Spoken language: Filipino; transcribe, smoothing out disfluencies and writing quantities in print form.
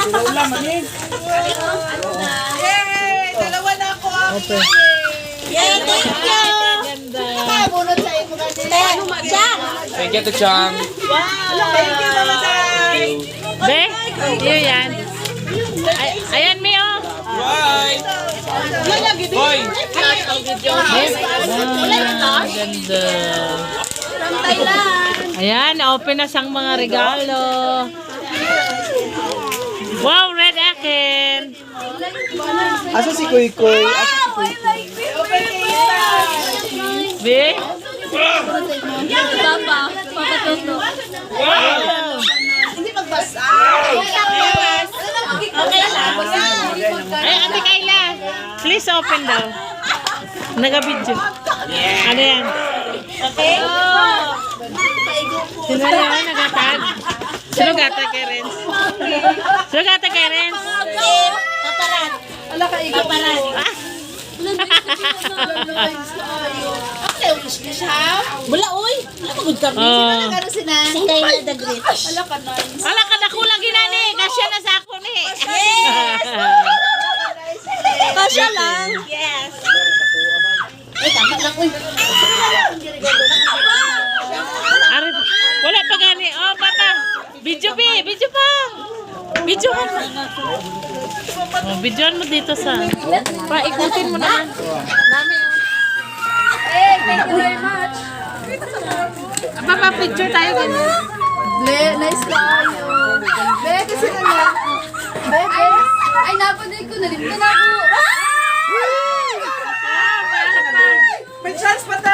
Yay! Dalawa na ako. Okay. Yay, thank you. Bunot sa iyo mga Chang. Thank you to Chang. Thank you naman sa Be, yun yan. Ayan, Mio. Bye! Hoy! Ganda. Ayan, open na sang mga regalo. Wow, red akin. Asa si Kuy Kuy? Be? Papa Toto. Wow. Hindi magbasa. Okay lang. Ay, Ate Kayla. Please open daw. Naga-video. Ano yan? Okay? Sino yan? Nagatag? Sino gatag kay Renz? Sino gatag kay Renz? Paparan. Ala ka ikaw. Paparan. Wala oy. Wala magud kami. Oh. Ano sina? Si Kayla the Great. Ala ka nice. Ala ka na kulang ginani. Kasya na sa ako ni. Yes. Kasya lang. Yes. Ay, tama lang oy. Ari, wala pa gani. Oh, papa. Video pa. Video pa. Videohan mo. Oh, videohan mo dito sa. Paikutin mo naman. Hey, thank you very much. Papa, picture tayo ganyan. Nice kayo. Be, kasi na lang. Be. Ay, napanood ko. Nalimtan ako. Ah, mayroon pa. May chance pa tayo.